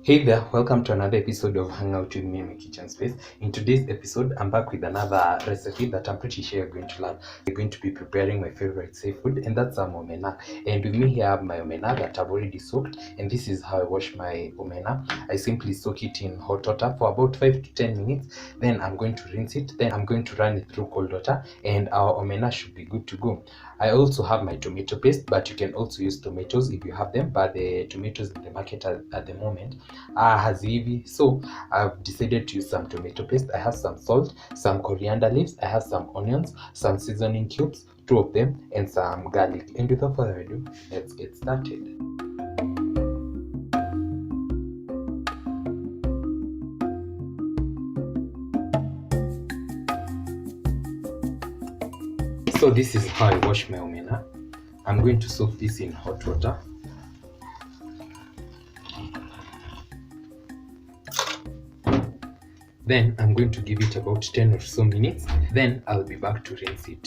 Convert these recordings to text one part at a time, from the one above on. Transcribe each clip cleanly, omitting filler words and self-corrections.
Hey there, welcome to another episode of Hang Out with me in my kitchen space. In today's episode, I'm back with another recipe that I'm pretty sure you're going to love. We're going to be preparing my favorite seafood, and that's some omena. And with me here, I have my omena that I've already soaked, and this is how I wash my omena. I simply soak it in hot water for about 5 to 10 minutes. Then I'm going to rinse it. Then I'm going to run it through cold water, and our omena should be good to go. I also have my tomato paste, but you can also use tomatoes if you have them, but the tomatoes in the market at the moment hazivi, so I've decided to use some tomato paste. I have some salt, some coriander leaves, I have some onions, some seasoning cubes, 2 of them, and some garlic. And without further ado, let's get started. So this is how I wash my omena. I'm going to soak this in hot water. Then I'm going to give it about 10 or so minutes. Then I'll be back to rinse it.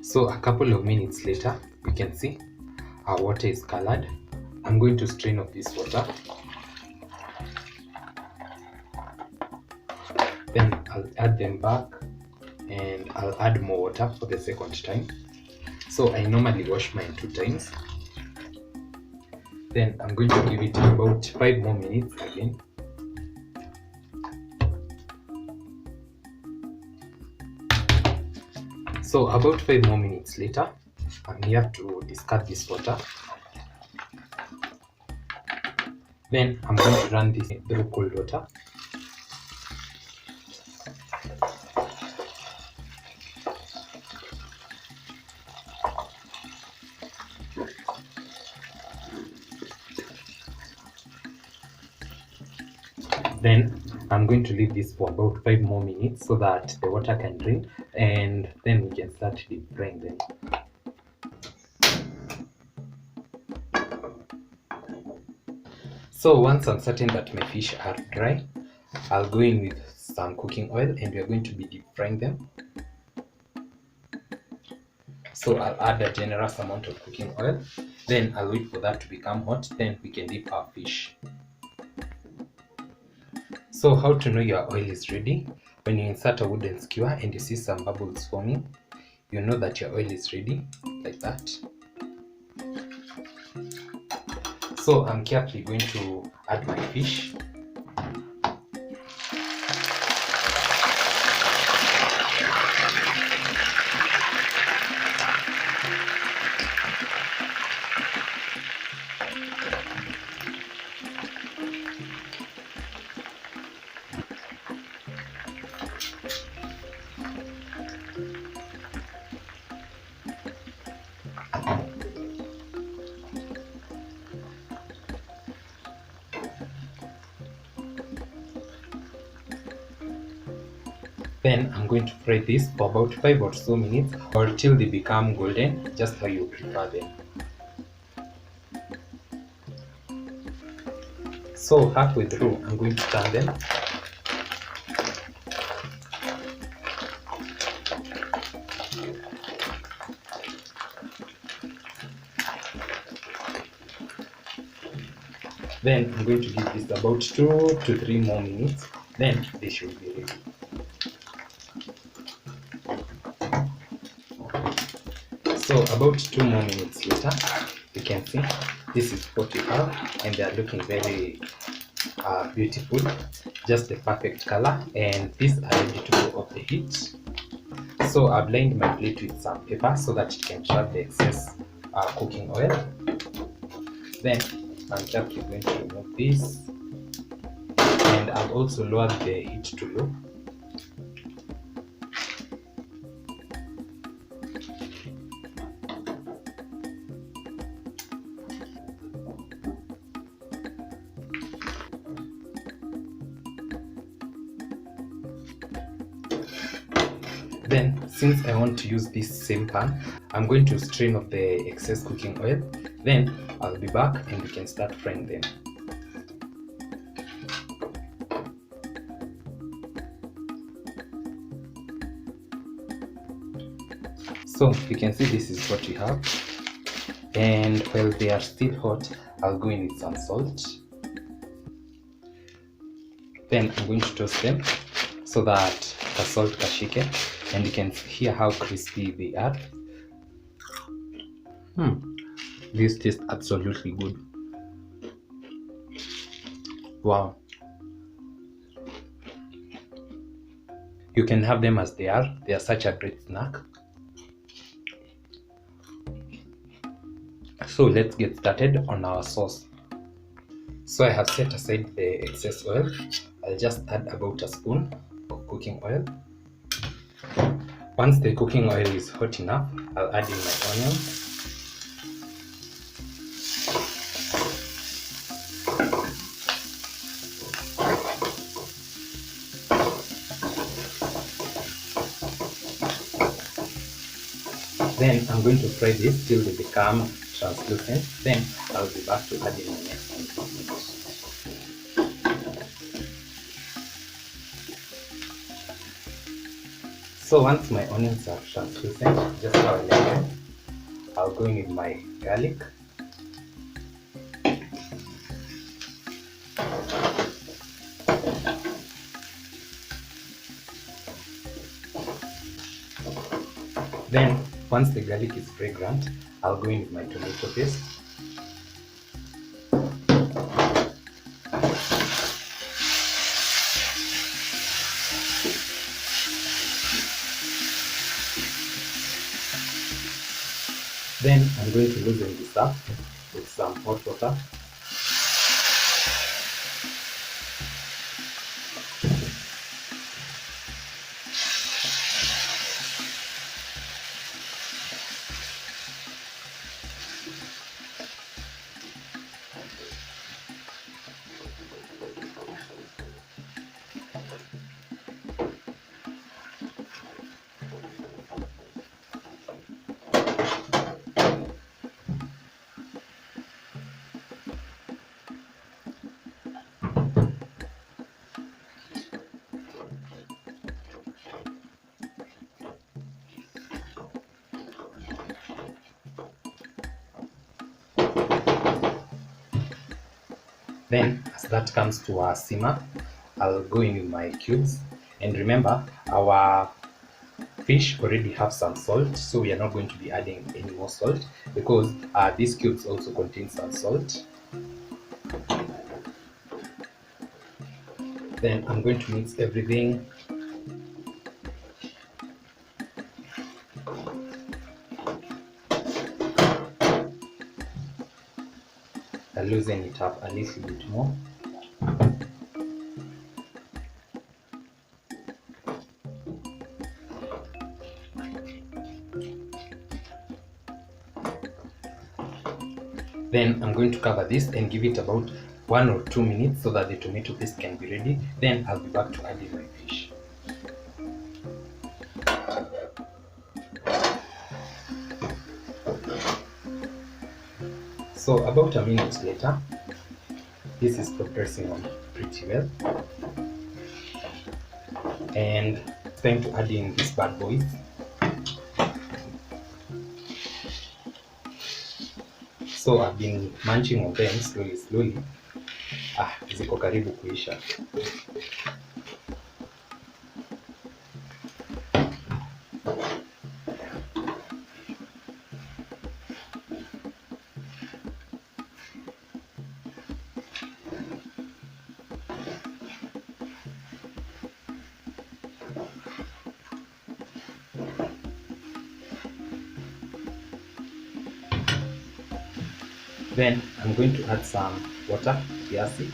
So a couple of minutes later, you can see our water is colored. I'm going to strain off this water. Then I'll add them back and I'll add more water for the second time. So I normally wash mine 2 times. Then I'm going to give it about 5 more minutes again. So about 5 more minutes later, I'm here to discard this water. Then I'm going to run this through cold water. Then I'm going to leave this for about 5 more minutes so that the water can drain, and then we can start deep frying them. So once I'm certain that my fish are dry, I'll go in with some cooking oil and we are going to be deep frying them. So I'll add a generous amount of cooking oil, then I'll wait for that to become hot, then we can dip our fish. So how to know your oil is ready? When you insert a wooden skewer and you see some bubbles forming, you know that your oil is ready, like that. So I'm carefully going to add my fish. Then I'm going to fry this for about 5 or so minutes, or till they become golden, just how you prefer them. So halfway through, I'm going to turn them. Then I'm going to give this about 2 to 3 more minutes, then they should be ready. So about 2 more minutes later, you can see this is what we have, and they are looking very beautiful, just the perfect color, and these are ready to go off the heat. So I've lined my plate with some paper so that it can trap the excess cooking oil. Then I'm carefully going to remove this, and I've also lowered the heat to low. Then, since I want to use this same pan, I'm going to strain off the excess cooking oil. Then I'll be back and we can start frying them. So you can see this is what we have. And while they are still hot, I'll go in with some salt. Then I'm going to toast them so that the salt kashike, and you can hear how crispy they are. This tastes absolutely good. Wow. You can have them as they are. They are such a great snack. So let's get started on our sauce. So I have set aside the excess oil. I'll just add about a spoon of cooking oil. Once the cooking oil is hot enough, I'll add in my onions. Then I'm going to fry this till they become translucent. Then I'll be back to add in the next ingredient. So once my onions are translucent, just how I like them, I'll go in with my garlic. Then once the garlic is fragrant, I'll go in with my tomato paste. Then I'm going to loosen this up with some hot water. Then as that comes to a simmer, I'll go in with my cubes. And remember, our fish already have some salt, so we are not going to be adding any more salt because these cubes also contain some salt. Then I'm going to mix everything. I'll loosen it up a little bit more. Then I'm going to cover this and give it about 1 or 2 minutes so that the tomato paste can be ready. Then I'll be back to add in my fish. So about a minute later, this is progressing on pretty well. And it's time to add in these bad boys. So I've been munching on them slowly. Ziko karibu kuisha. Then I'm going to add some water, kiasi.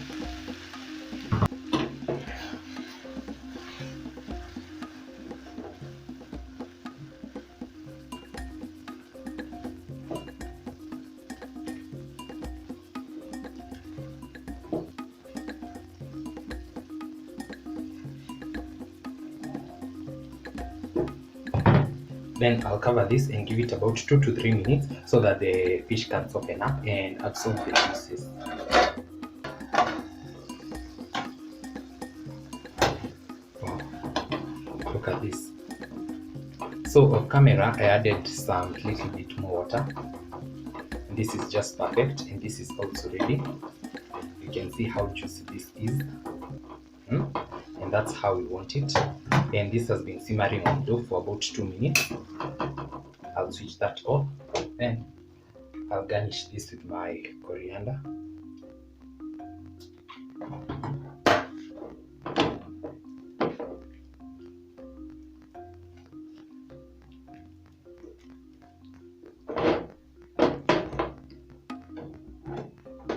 Then I'll cover this and give it about 2 to 3 minutes so that the fish can soften up and absorb the juices. Wow. Look at this. So off camera I added some little bit more water. And this is just perfect, and this is also ready. You can see how juicy this is. And that's how we want it. And this has been simmering on low for about 2 minutes. I'll switch that off. Then I'll garnish this with my coriander.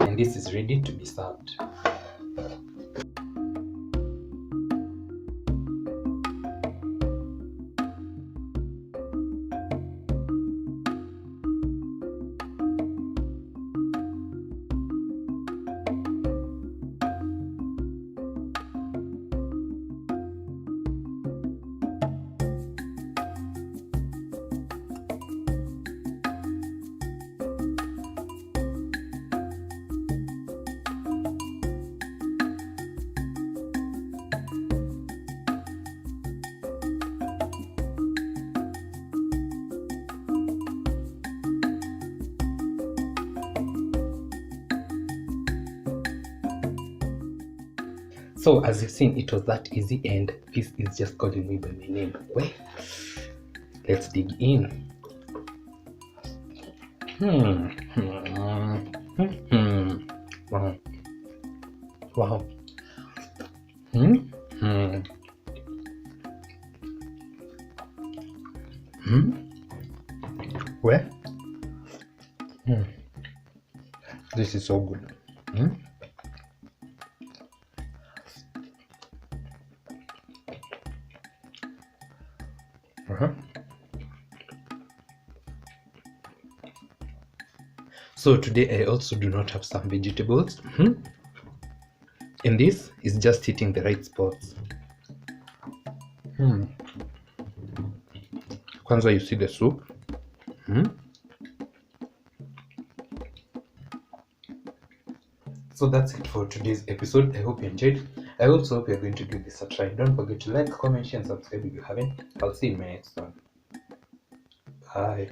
And this is ready to be served. So as you've seen, it was that easy, and this is just calling me by my name. Well, let's dig in. Wow. Wow. Well, this is so good. So today I also do not have some vegetables, and this is just hitting the right spots. Kwanza, you see the soup. So that's it for today's episode. I hope you enjoyed. I also hope you're going to give this a try. Don't forget to like, comment, share, and subscribe if you haven't. I'll see you in my next one. Bye.